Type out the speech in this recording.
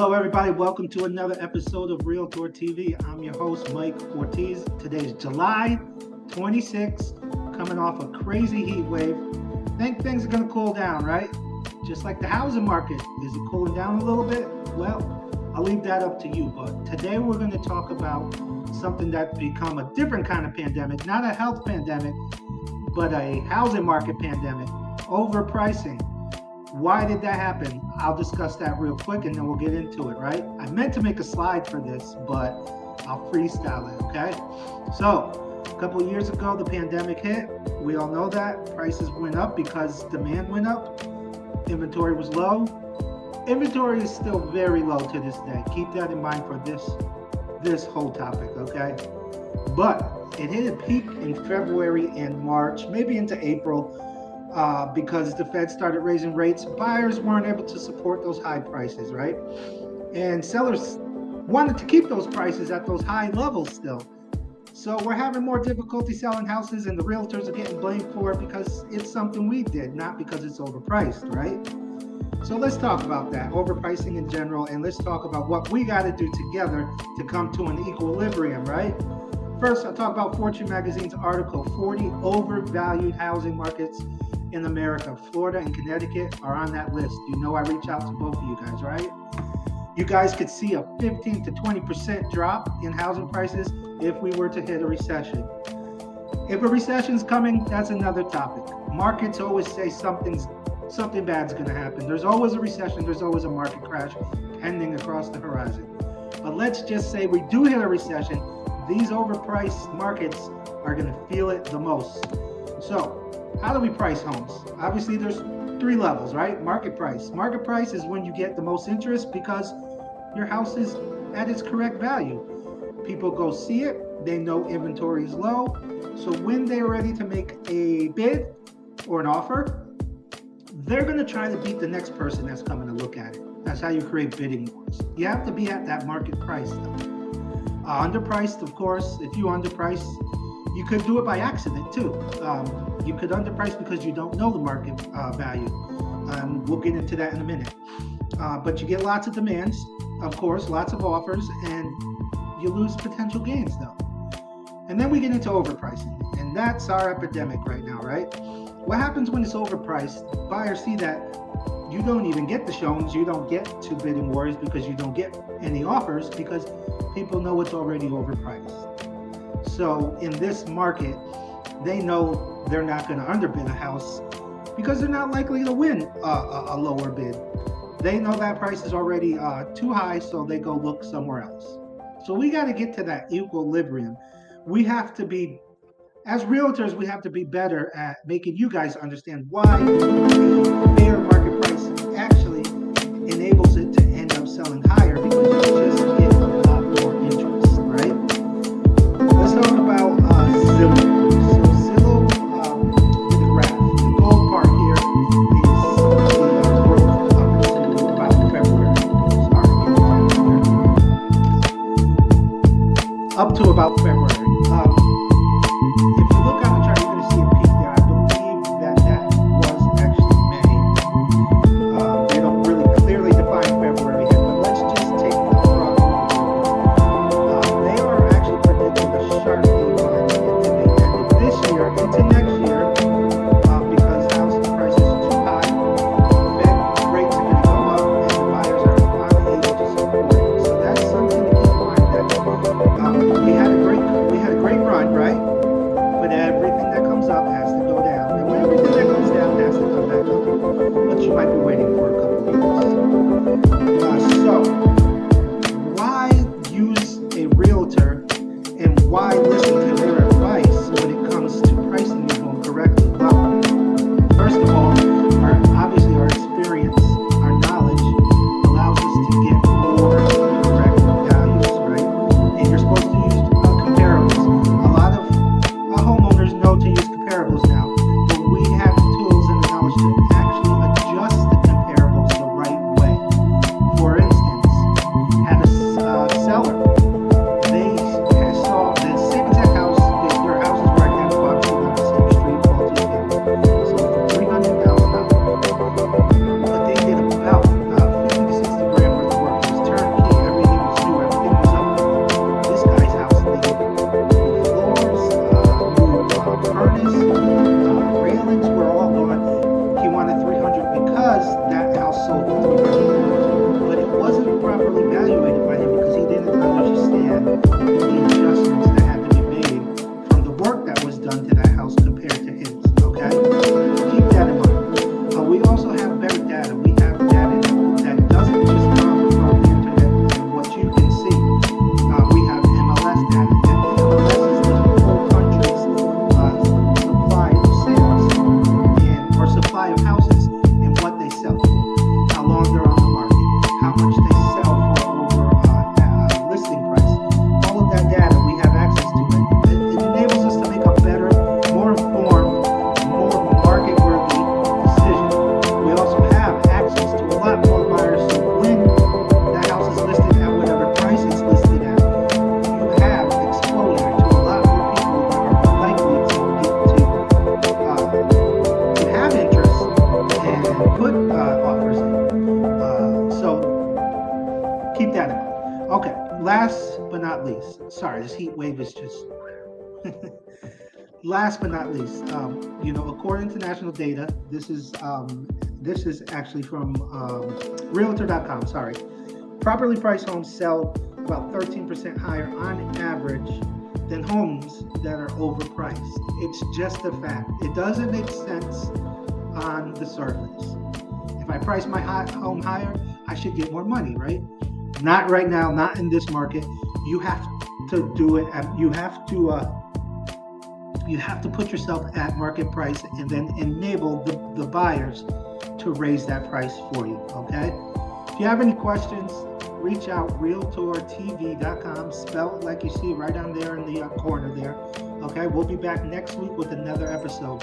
Hello, everybody. Welcome to another episode of Realtor TV. I'm your host, Mike Ortiz. Today is July 26th, coming off a crazy heat wave. Think things are going to cool down, right? Just like the housing market. Is it cooling down a little bit? Well, I'll leave that up to you. But today we're going to talk about something that's become a different kind of pandemic, not a health pandemic, but a housing market pandemic, overpricing. Why did that happen? I'll discuss that real quick and then we'll get into it, right? I meant to make a slide for this, but I'll freestyle it, okay? So, a couple of years ago, the pandemic hit. We all know that. Prices went up because demand went up. Inventory was low. Inventory is still very low to this day. Keep that in mind for this whole topic, okay? But it hit a peak in February and March, maybe into April, because the Fed started raising rates. Buyers weren't able to support those high prices, right? And sellers wanted to keep those prices at those high levels still. So we're having more difficulty selling houses, and the realtors are getting blamed for it because it's something we did, not because it's overpriced, right? So let's talk about that, overpricing in general, and let's talk about what we got to do together to come to an equilibrium, right? First, I'll talk about Fortune Magazine's article, 40 Overvalued Housing Markets in America. Florida and Connecticut are on that list. You know I reach out to both of you guys, right? You guys could see a 15 to 20% drop in housing prices if we were to hit a recession. If a recession's coming, that's another topic. Markets always say something bad's going to happen. There's always a recession. There's always a market crash pending across the horizon. But let's just say we do hit a recession. These overpriced markets are going to feel it the most. So, how do we price homes? Obviously, there's three levels, right? Market price. Market price is when you get the most interest because your house is at its correct value. People go see it. They know inventory is low. So when they're ready to make a bid or an offer, they're going to try to beat the next person that's coming to look at it. That's how you create bidding wars. You have to be at that market price, though. Underpriced, of course. If you underprice, you could do it by accident too. You could underprice because you don't know the market value. We'll get into that in a minute. But you get lots of demands, of course, lots of offers, and you lose potential gains though. And then we get into overpricing, and that's our epidemic right now, right? What happens when it's overpriced? Buyers see that you don't even get the showings, you don't get to bidding wars because you don't get any offers because people know it's already overpriced. So in this market, they know they're not going to underbid a house because they're not likely to win a lower bid. They know that price is already too high, so they go look somewhere else. So we got to get to that equilibrium. We have to be, as realtors, we have to be better at making you guys understand why the fair market price actually enables it to end up selling higher because you just get a lot more interest, right? Let's talk about Zillow. So Zillow did a graph. The gold part here is the growth up to about February. Up to about February. If you look on the chart, you're going to see a peak there. I believe that was actually May. Sorry, this heat wave is just. Last but not least, according to national data, this is actually from Realtor.com. Sorry, properly priced homes sell about 13% higher on average than homes that are overpriced. It's just a fact. It doesn't make sense on the surface. If I price my home higher, I should get more money, right? Not right now, not in this market. You have to do it. You have to put yourself at market price and then enable the buyers to raise that price for you. Okay. If you have any questions, reach out, realtortv.com. Spell it like you see right down there in the corner there. Okay. We'll be back next week with another episode.